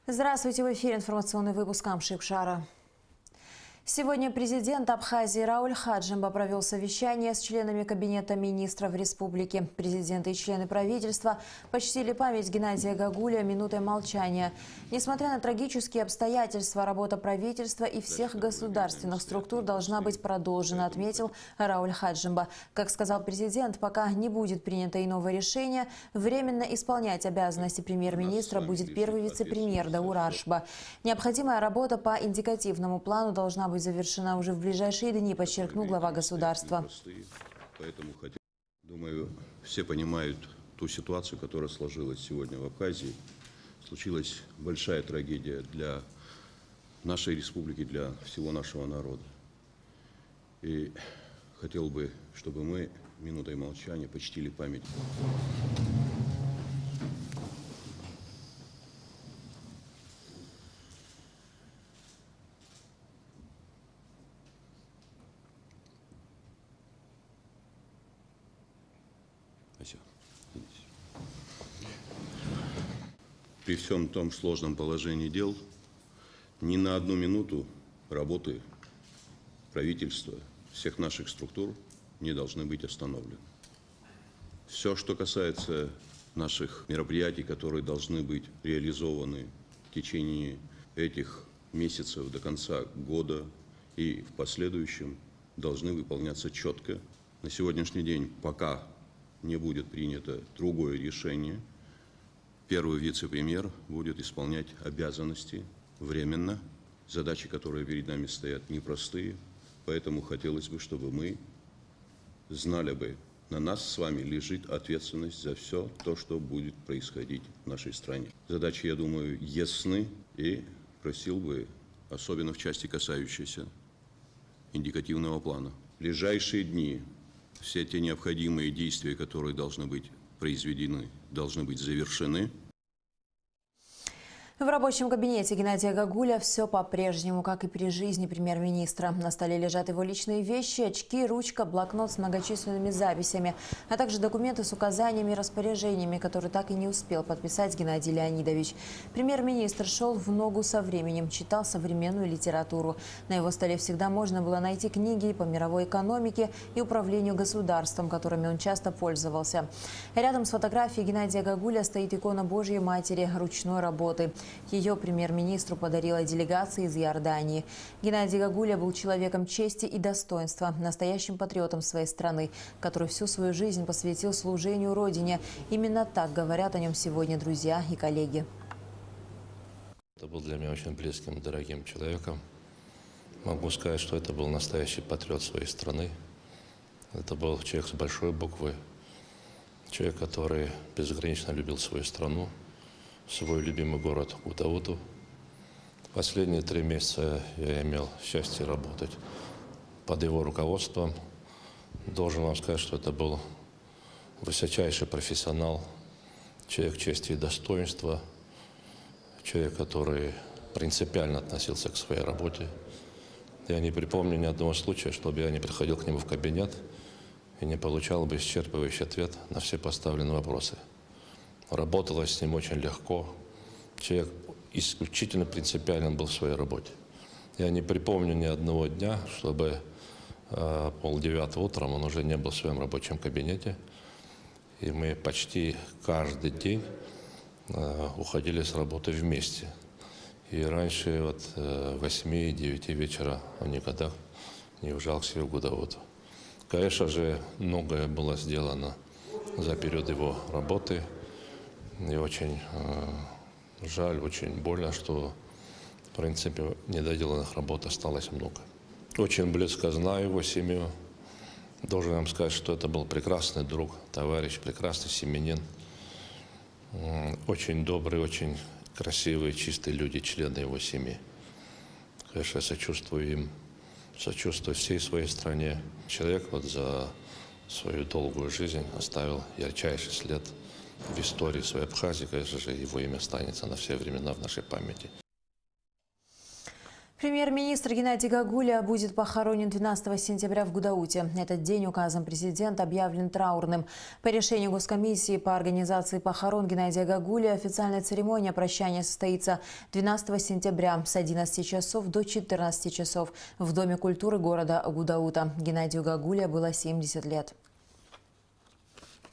Здравствуйте, в эфире информационный выпуск Амшикшара. Сегодня президент Абхазии Рауль Хаджимба провел совещание с членами Кабинета министров республики. Президенты и члены правительства почтили память Геннадия Гагуля минутой молчания. Несмотря на трагические обстоятельства, работа правительства и всех государственных структур должна быть продолжена, отметил Рауль Хаджимба. Как сказал президент, пока не будет принято иного решения, временно исполнять обязанности премьер-министра будет первый вице-премьер Даур Аршба. Необходимая работа по индикативному плану должна быть завершена уже в ближайшие дни, подчеркнул глава государства. Поэтому, думаю, все понимают ту ситуацию, которая сложилась сегодня в Абхазии. Случилась большая трагедия для нашей республики, для всего нашего народа. И хотел бы, чтобы мы минутой молчания почтили память. При всем том сложном положении дел, ни на одну минуту работы правительства, всех наших структур не должны быть остановлены. Все, что касается наших мероприятий, которые должны быть реализованы в течение этих месяцев до конца года и в последующем, должны выполняться четко. На сегодняшний день, пока не будет принято другое решение, первый вице-премьер будет исполнять обязанности временно. Задачи, которые перед нами стоят, непростые. Поэтому хотелось бы, чтобы мы знали бы, на нас с вами лежит ответственность за все то, что будет происходить в нашей стране. Задачи, я думаю, ясны, и просил бы, особенно в части, касающейся индикативного плана. В ближайшие дни все те необходимые действия, которые должны быть произведены, должны быть завершены. В рабочем кабинете Геннадия Гагуля все по-прежнему, как и при жизни премьер-министра. На столе лежат его личные вещи, очки, ручка, блокнот с многочисленными записями, а также документы с указаниями и распоряжениями, которые так и не успел подписать Геннадий Леонидович. Премьер-министр шел в ногу со временем, читал современную литературу. На его столе всегда можно было найти книги по мировой экономике и управлению государством, которыми он часто пользовался. Рядом с фотографией Геннадия Гагуля стоит икона Божьей Матери ручной работы. Ее премьер-министру подарила делегация из Иордании. Геннадий Гагуля был человеком чести и достоинства, настоящим патриотом своей страны, который всю свою жизнь посвятил служению Родине. Именно так говорят о нем сегодня друзья и коллеги. Это был для меня очень близким, дорогим человеком. Могу сказать, что это был настоящий патриот своей страны. Это был человек с большой буквы, человек, который безгранично любил свою страну, свой любимый город Гутауту. Последние 3 месяца я имел счастье работать под его руководством. Должен вам сказать, что это был высочайший профессионал, человек чести и достоинства, человек, который принципиально относился к своей работе. Я не припомню ни одного случая, чтобы я не приходил к нему в кабинет и не получал бы исчерпывающий ответ на все поставленные вопросы. Работалось с ним очень легко. Человек исключительно принципиален был в своей работе. Я не припомню ни одного дня, чтобы 8:30 утром он уже не был в своем рабочем кабинете. И мы почти каждый день уходили с работы вместе. И раньше от 8-9 вечера он никогда не уезжал к себе в Гутауту. Конечно же, многое было сделано за период его работы. И очень жаль, очень больно, что, в принципе, недоделанных работ осталось много. Очень близко знаю его семью. Должен вам сказать, что это был прекрасный друг, товарищ, прекрасный семьянин. Очень добрый, очень красивые, чистые люди, члены его семьи. Конечно, я сочувствую им, сочувствую всей своей стране. Человек вот за свою долгую жизнь оставил ярчайший след в истории своей Абхазии. Конечно же, его имя останется на все времена в нашей памяти. Премьер-министр Геннадий Гагуля будет похоронен 12 сентября в Гудауте. Этот день указом президента объявлен траурным. По решению Госкомиссии по организации похорон Геннадия Гагуля официальная церемония прощания состоится 12 сентября с 11 часов до 14 часов в Доме культуры города Гудаута. Геннадию Гагуля было 70 лет.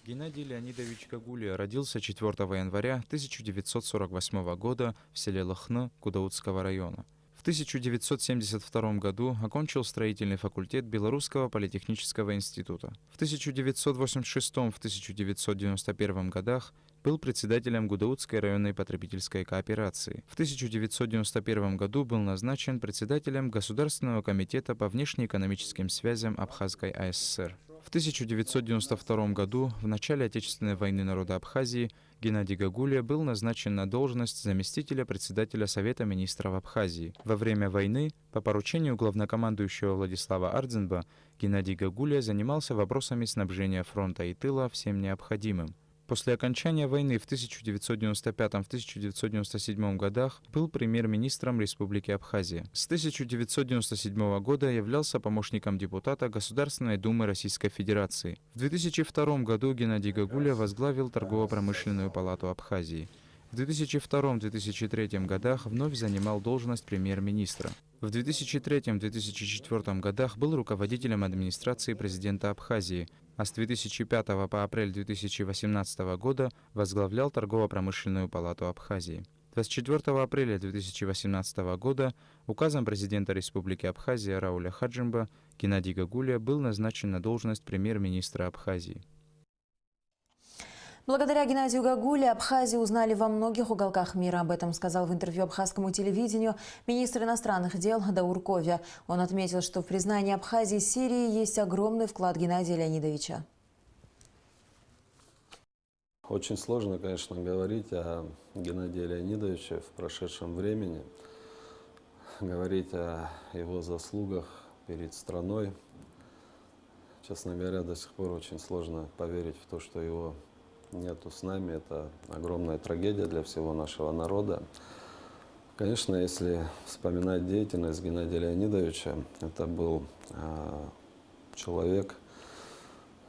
Геннадий Леонидович Гагуля родился 4 января 1948 года в селе Лохны Гудаутского района. В 1972 году окончил строительный факультет Белорусского политехнического института. В 1986-1991 годах был председателем Гудаутской районной потребительской кооперации. В 1991 году был назначен председателем Государственного комитета по внешнеэкономическим связям Абхазской АССР. В 1992 году, в начале Отечественной войны народа Абхазии, Геннадий Гагуля был назначен на должность заместителя председателя Совета министров Абхазии. Во время войны, по поручению главнокомандующего Владислава Ардзинба, Геннадий Гагуля занимался вопросами снабжения фронта и тыла всем необходимым. После окончания войны в 1995-1997 годах был премьер-министром Республики Абхазия. С 1997 года являлся помощником депутата Государственной Думы Российской Федерации. В 2002 году Геннадий Гагуля возглавил Торгово-промышленную палату Абхазии. В 2002-2003 годах вновь занимал должность премьер-министра. В 2003-2004 годах был руководителем администрации президента Абхазии, а с 2005 по апрель 2018 года возглавлял Торгово-промышленную палату Абхазии. 24 апреля 2018 года указом президента Республики Абхазия Рауля Хаджимба Геннадий Гагуля был назначен на должность премьер-министра Абхазии. Благодаря Геннадию Гагуле Абхазию узнали во многих уголках мира. Об этом сказал в интервью абхазскому телевидению министр иностранных дел Даур Ковя. Он отметил, что в признании Абхазии Сирии есть огромный вклад Геннадия Леонидовича. Очень сложно, конечно, говорить о Геннадии Леонидовиче в прошедшем времени, говорить о его заслугах перед страной. Честно говоря, до сих пор очень сложно поверить в то, что его нету с нами. Это огромная трагедия для всего нашего народа. Конечно, если вспоминать деятельность Геннадия Леонидовича, это был человек,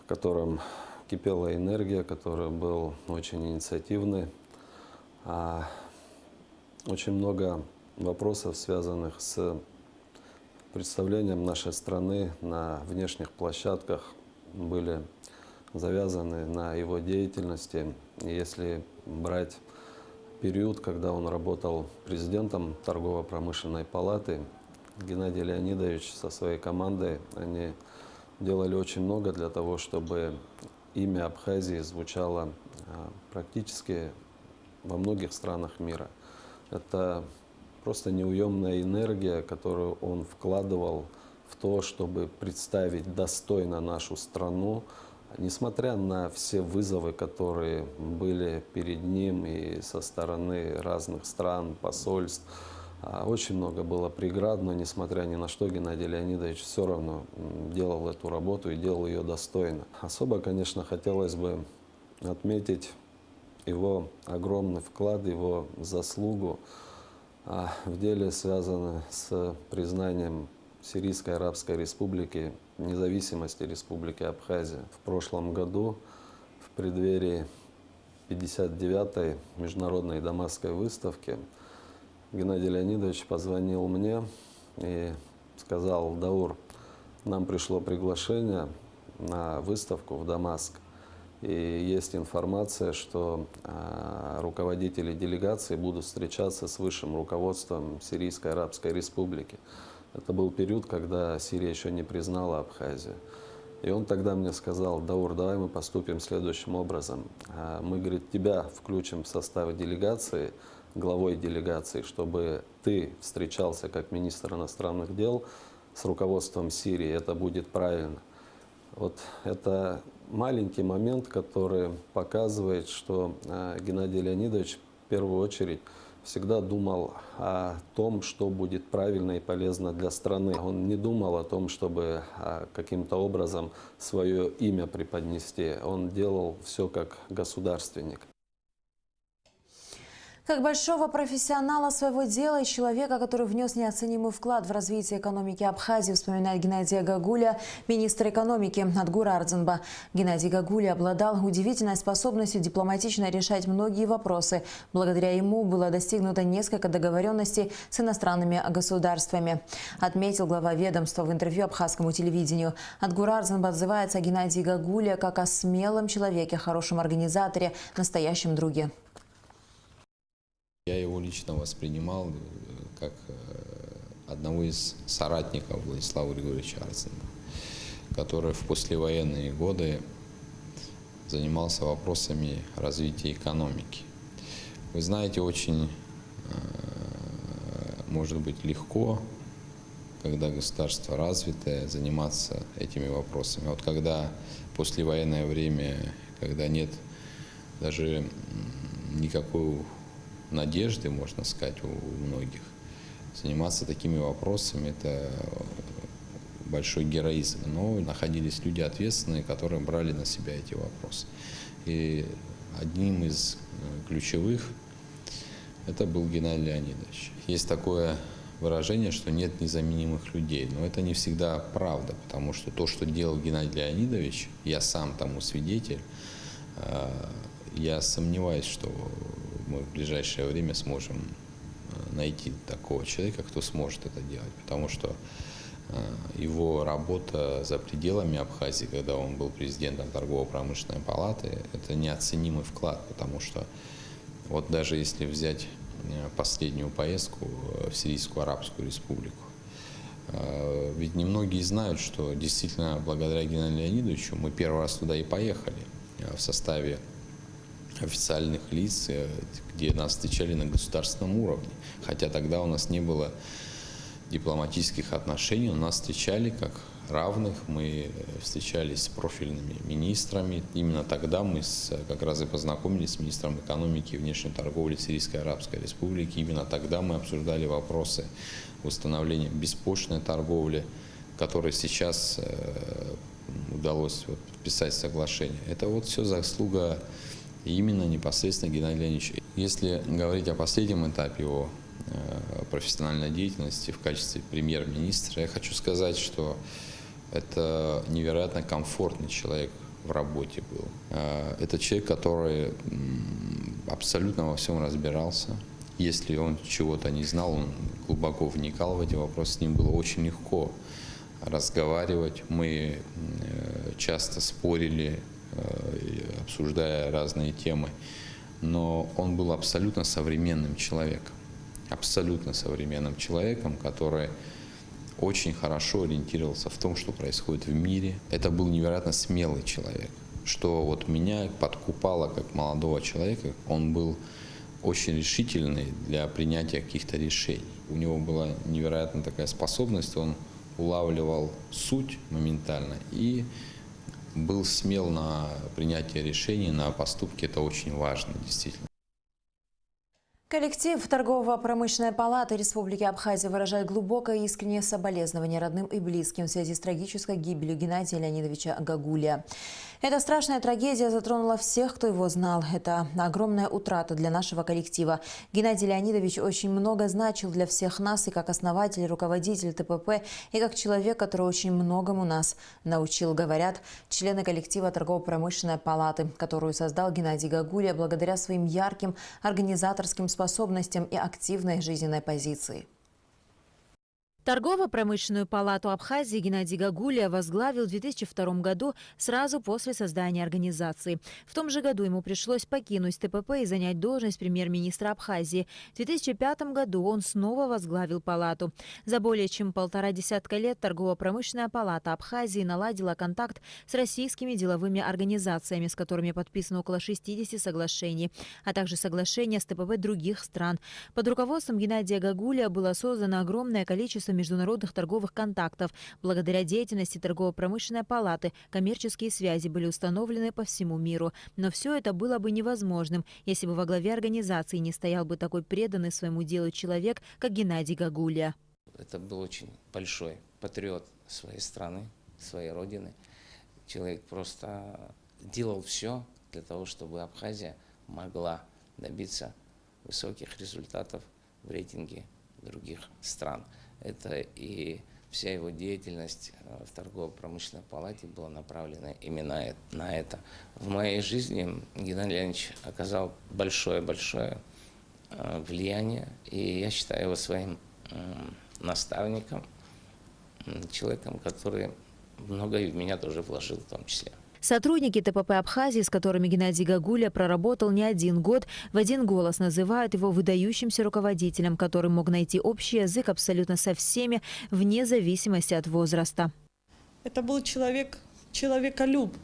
в котором кипела энергия, который был очень инициативный. Очень много вопросов, связанных с представлением нашей страны на внешних площадках, были завязаны на его деятельности. Если брать период, когда он работал президентом Торгово-промышленной палаты, Геннадий Леонидович со своей командой, они делали очень много для того, чтобы имя Абхазии звучало практически во многих странах мира. Это просто неуемная энергия, которую он вкладывал в то, чтобы представить достойно нашу страну, несмотря на все вызовы, которые были перед ним и со стороны разных стран, посольств. Очень много было преград, но несмотря ни на что, Геннадий Леонидович все равно делал эту работу и делал ее достойно. Особо, конечно, хотелось бы отметить его огромный вклад, его заслугу в деле, связанном с признанием Сирийской Арабской Республики, независимости Республики Абхазия. В прошлом году, в преддверии 59-й международной Дамасской выставки, Геннадий Леонидович позвонил мне и сказал: Даур, нам пришло приглашение на выставку в Дамаск. И есть информация, что руководители делегации будут встречаться с высшим руководством Сирийской Арабской Республики. Это был период, когда Сирия еще не признала Абхазию. И он тогда мне сказал: Даур, давай мы поступим следующим образом. Мы, говорит, тебя включим в состав делегации, главой делегации, чтобы ты встречался как министр иностранных дел с руководством Сирии. Это будет правильно. Вот это маленький момент, который показывает, что Геннадий Леонидович в первую очередь всегда думал о том, что будет правильно и полезно для страны. Он не думал о том, чтобы каким-то образом свое имя преподнести. Он делал все как государственник. Как большого профессионала своего дела и человека, который внес неоценимый вклад в развитие экономики Абхазии, вспоминает Геннадия Гагуля, министр экономики Адгур Ардзинба. Геннадий Гагуля обладал удивительной способностью дипломатично решать многие вопросы. Благодаря ему было достигнуто несколько договоренностей с иностранными государствами, отметил глава ведомства в интервью абхазскому телевидению. Адгур Ардзинба отзывается о Геннадии Гагуле как о смелом человеке, хорошем организаторе, настоящем друге. Я его лично воспринимал как одного из соратников Владислава Григорьевича Ардзинба, который в послевоенные годы занимался вопросами развития экономики. Вы знаете, очень, может быть, легко, когда государство развитое, заниматься этими вопросами. Вот когда послевоенное время, когда нет даже никакой надежды, можно сказать, у многих, заниматься такими вопросами – это большой героизм. Но находились люди ответственные, которые брали на себя эти вопросы. И одним из ключевых это был Геннадий Леонидович. Есть такое выражение, что нет незаменимых людей. Но это не всегда правда, потому что то, что делал Геннадий Леонидович, я сам тому свидетель, я сомневаюсь, что мы в ближайшее время сможем найти такого человека, кто сможет это делать. Потому что его работа за пределами Абхазии, когда он был президентом торгово-промышленной палаты, это неоценимый вклад, потому что вот даже если взять последнюю поездку в Сирийскую Арабскую Республику, ведь немногие знают, что действительно благодаря Геннадию Леонидовичу мы первый раз туда и поехали в составе официальных лиц, где нас встречали на государственном уровне. Хотя тогда у нас не было дипломатических отношений, но нас встречали как равных, мы встречались с профильными министрами. Именно тогда мы как раз и познакомились с министром экономики и внешней торговли Сирийской Арабской Республики. Именно тогда мы обсуждали вопросы установления беспошлинной торговли, которой сейчас удалось подписать соглашение. Это вот все заслуга именно непосредственно Геннадия Леонидовича. Если говорить о последнем этапе его профессиональной деятельности в качестве премьер-министра, я хочу сказать, что это невероятно комфортный человек в работе был. Это человек, который абсолютно во всем разбирался. Если он чего-то не знал, он глубоко вникал в эти вопросы, с ним было очень легко разговаривать. Мы часто спорили, обсуждая разные темы, но он был абсолютно современным человеком, который очень хорошо ориентировался в том, что происходит в мире. Это был невероятно смелый человек, что вот меня подкупало как молодого человека. Он был очень решительный для принятия каких-то решений. У него была невероятная такая способность, он улавливал суть моментально и был смел на принятие решений, на поступки. Это очень важно, действительно. Коллектив Торгово-промышленной палаты Республики Абхазия выражает глубокое и искреннее соболезнование родным и близким в связи с трагической гибелью Геннадия Леонидовича Гагуля. Эта страшная трагедия затронула всех, кто его знал. Это огромная утрата для нашего коллектива. Геннадий Леонидович очень много значил для всех нас и как основатель, руководитель ТПП, и как человек, который очень многому нас научил, говорят члены коллектива Торгово-промышленной палаты, которую создал Геннадий Гагуля благодаря своим ярким организаторским способностям и активной жизненной позиции. Торгово-промышленную палату Абхазии Геннадий Гагуля возглавил в 2002 году, сразу после создания организации. В том же году ему пришлось покинуть ТПП и занять должность премьер-министра Абхазии. В 2005 году он снова возглавил палату. За более чем 1,5 десятка лет Торгово-промышленная палата Абхазии наладила контакт с российскими деловыми организациями, с которыми подписано около 60 соглашений, а также соглашения с ТПП других стран. Под руководством Геннадия Гагуля было создано огромное количество международных торговых контактов. Благодаря деятельности Торгово-промышленной палаты коммерческие связи были установлены по всему миру. Но все это было бы невозможным, если бы во главе организации не стоял бы такой преданный своему делу человек, как Геннадий Гагуля. Это был очень большой патриот своей страны, своей родины. Человек просто делал все для того, чтобы Абхазия могла добиться высоких результатов в рейтинге других стран. Это и вся его деятельность в торгово-промышленной палате была направлена именно на это. В моей жизни Геннадий Леонидович оказал большое-большое влияние, и я считаю его своим наставником, человеком, который многое в меня тоже вложил в том числе. Сотрудники ТПП Абхазии, с которыми Геннадий Гагуля проработал не один год, в один голос называют его выдающимся руководителем, который мог найти общий язык абсолютно со всеми, вне зависимости от возраста. Это был человеколюб.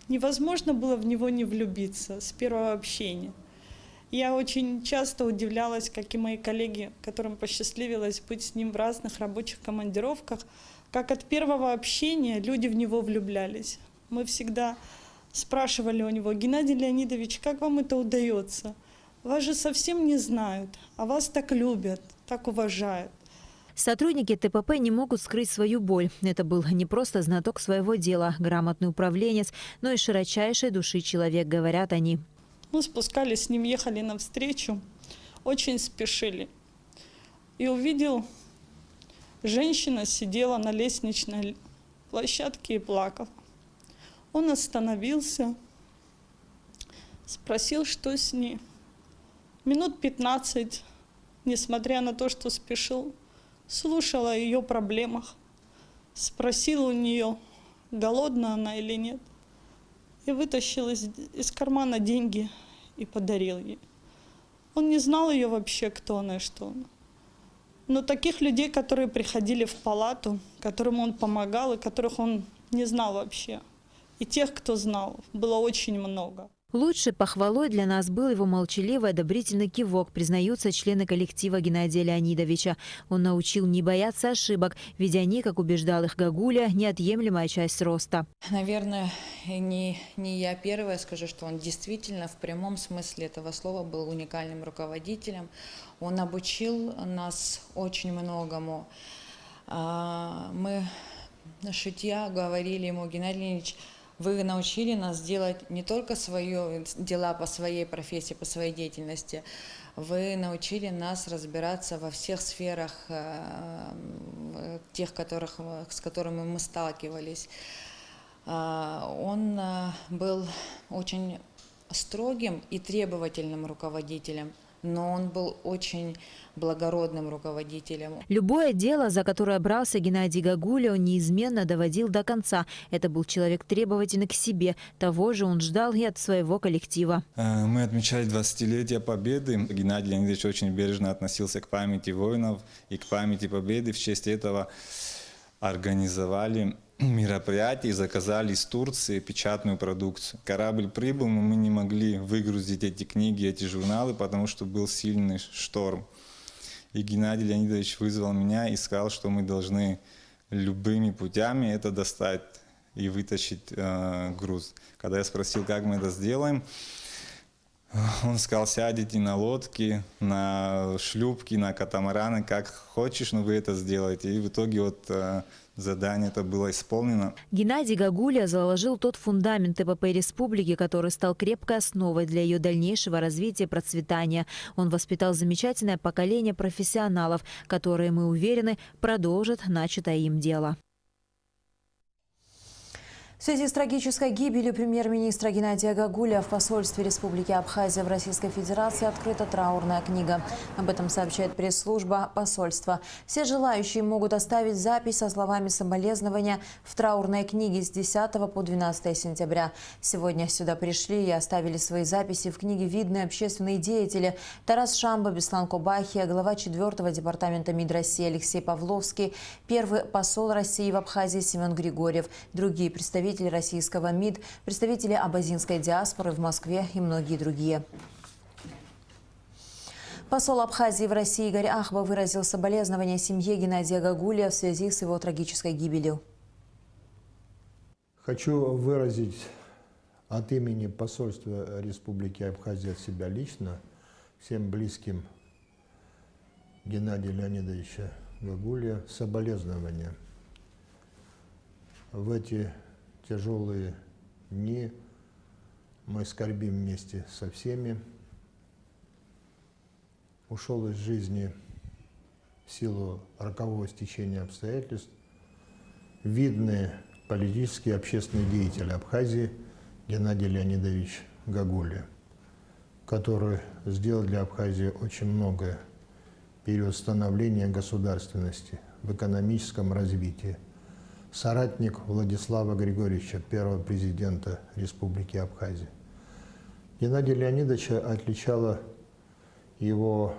Невозможно было в него не влюбиться с первого общения. Я очень часто удивлялась, как и мои коллеги, которым посчастливилось быть с ним в разных рабочих командировках, как от первого общения люди в него влюблялись. Мы всегда спрашивали у него: Геннадий Леонидович, как вам это удается? Вас же совсем не знают, а вас так любят, так уважают. Сотрудники ТПП не могут скрыть свою боль. Это был не просто знаток своего дела, грамотный управленец, но и широчайшей души человек, говорят они. Мы спускались с ним, ехали навстречу, очень спешили. И увидел, женщина сидела на лестничной площадке и плакала. Он остановился, спросил, что с ней. Минут 15, несмотря на то, что спешил, слушал о ее проблемах, спросил у нее, голодна она или нет, и вытащил из кармана деньги и подарил ей. Он не знал ее вообще, кто она и что она. Но таких людей, которые приходили в палату, которым он помогал и которых он не знал вообще, и тех, кто знал, было очень много. Лучшей похвалой для нас был его молчаливый одобрительный кивок, признаются члены коллектива Геннадия Леонидовича. Он научил не бояться ошибок, ведь они, как убеждал их Гагуля, неотъемлемая часть роста. Наверное, не я первая скажу, что он действительно в прямом смысле этого слова был уникальным руководителем. Он обучил нас очень многому. Мы, шутя, говорили ему: Геннадий Леонидович, вы научили нас делать не только свои дела по своей профессии, по своей деятельности, вы научили нас разбираться во всех сферах, тех, с которыми мы сталкивались. Он был очень строгим и требовательным руководителем, но он был очень благородным руководителем. Любое дело, за которое брался Геннадий Гагуля, он неизменно доводил до конца. Это был человек требовательный к себе. Того же он ждал и от своего коллектива. Мы отмечали 20-летие Победы. Геннадий Леонидович очень бережно относился к памяти воинов и к памяти Победы. В честь этого организовали мероприятие и заказали из Турции печатную продукцию. Корабль прибыл, но мы не могли выгрузить эти книги, эти журналы, потому что был сильный шторм. И Геннадий Леонидович вызвал меня и сказал, что мы должны любыми путями это достать и вытащить груз. Когда я спросил, как мы это сделаем, он сказал: сядете на лодки, на шлюпки, на катамараны, как хочешь, но вы это сделаете. И в итоге вот задание это было исполнено. Геннадий Гагуля заложил тот фундамент ТПП Республики, который стал крепкой основой для ее дальнейшего развития и процветания. Он воспитал замечательное поколение профессионалов, которые, мы уверены, продолжат начатое им дело. В связи с трагической гибелью премьер-министра Геннадия Гагуля в посольстве Республики Абхазия в Российской Федерации открыта траурная книга. Об этом сообщает пресс-служба посольства. Все желающие могут оставить запись со словами соболезнования в траурной книге с 10 по 12 сентября. Сегодня сюда пришли и оставили свои записи в книге видные общественные деятели: Тарас Шамба, Беслан Кобахия, глава 4-го департамента МИД России Алексей Павловский, первый посол России в Абхазии Семен Григорьев, другие представители российского МИД, представители абазинской диаспоры в Москве и многие другие. Посол Абхазии в России Игорь Ахба выразил соболезнования семье Геннадия Гагуля в связи с его трагической гибелью. Хочу выразить от имени посольства Республики Абхазия, от себя лично, всем близким Геннадия Леонидовича Гагуля соболезнования. В эти тяжелые дни Мы скорбим вместе со всеми. Ушел из жизни в силу рокового стечения обстоятельств видный политический и общественный деятель Абхазии Геннадий Леонидович Гагуля, который сделал для Абхазии очень многое в период становления государственности, в экономическом развитии. Соратник Владислава Григорьевича, первого президента Республики Абхазия. Геннадия Леонидовича отличало его,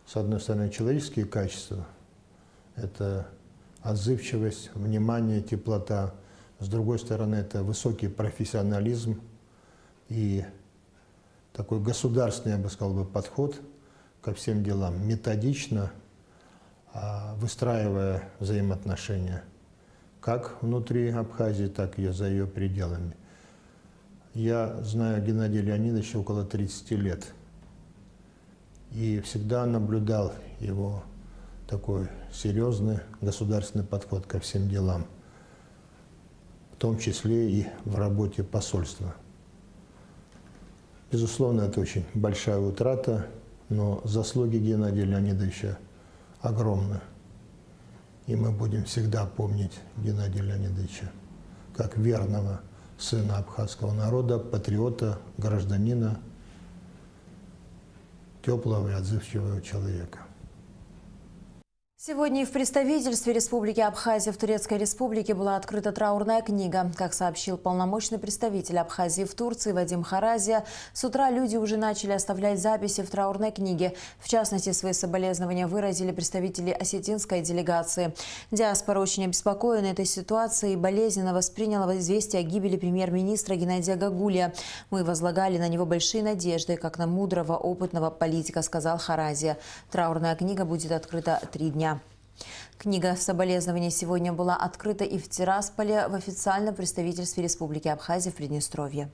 с одной стороны, человеческие качества, это отзывчивость, внимание, теплота, с другой стороны, это высокий профессионализм и такой государственный, я бы сказал, подход ко всем делам, методично выстраивая взаимоотношения как внутри Абхазии, так и за ее пределами. Я знаю Геннадия Леонидовича около 30 лет и всегда наблюдал его такой серьезный государственный подход ко всем делам, в том числе и в работе посольства. Безусловно, это очень большая утрата, но заслуги Геннадия Леонидовича огромны. И мы будем всегда помнить Геннадия Леонидовича как верного сына абхазского народа, патриота, гражданина, теплого и отзывчивого человека. Сегодня и в представительстве Республики Абхазия в Турецкой Республике была открыта траурная книга. Как сообщил полномочный представитель Абхазии в Турции Вадим Харазия, с утра люди уже начали оставлять записи в траурной книге. В частности, свои соболезнования выразили представители осетинской делегации. Диаспора очень обеспокоена этой ситуацией и болезненно восприняла известие о гибели премьер-министра Геннадия Гагулия. Мы возлагали на него большие надежды, как на мудрого, опытного политика, сказал Харазия. Траурная книга будет открыта 3 дня. Книга соболезнований сегодня была открыта и в Тирасполе в официальном представительстве Республики Абхазия в Приднестровье.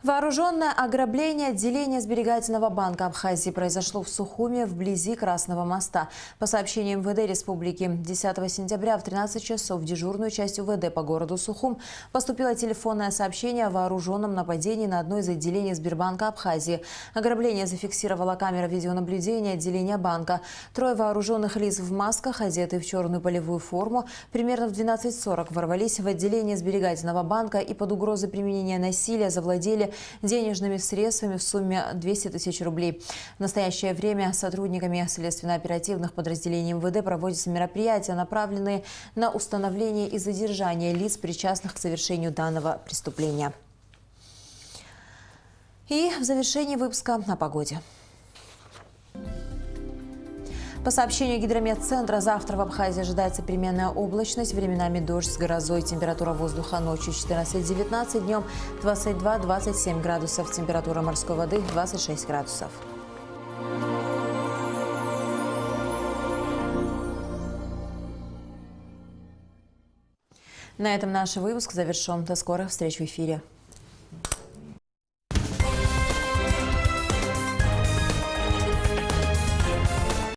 Вооруженное ограбление отделения сберегательного банка Абхазии произошло в Сухуме вблизи Красного моста. По сообщению МВД Республики, 10 сентября в 13 часов в дежурную часть УВД по городу Сухум поступило телефонное сообщение о вооруженном нападении на одно из отделений Сбербанка Абхазии. Ограбление зафиксировала камера видеонаблюдения отделения банка. 3 вооруженных лиц в масках, одетые в черную полевую форму, примерно в 12:40 ворвались в отделение Сберегательного банка и под угрозой применения насилия завладели денежными средствами в сумме 200 тысяч рублей. В настоящее время сотрудниками следственно-оперативных подразделений МВД проводятся мероприятия, направленные на установление и задержание лиц, причастных к совершению данного преступления. И в завершении выпуска о погоде. По сообщению Гидрометцентра, завтра в Абхазии ожидается переменная облачность, временами дождь с грозой. Температура воздуха ночью 14-19, днем 22-27 градусов. Температура морской воды 26 градусов. На этом наш выпуск завершен. До скорых встреч в эфире.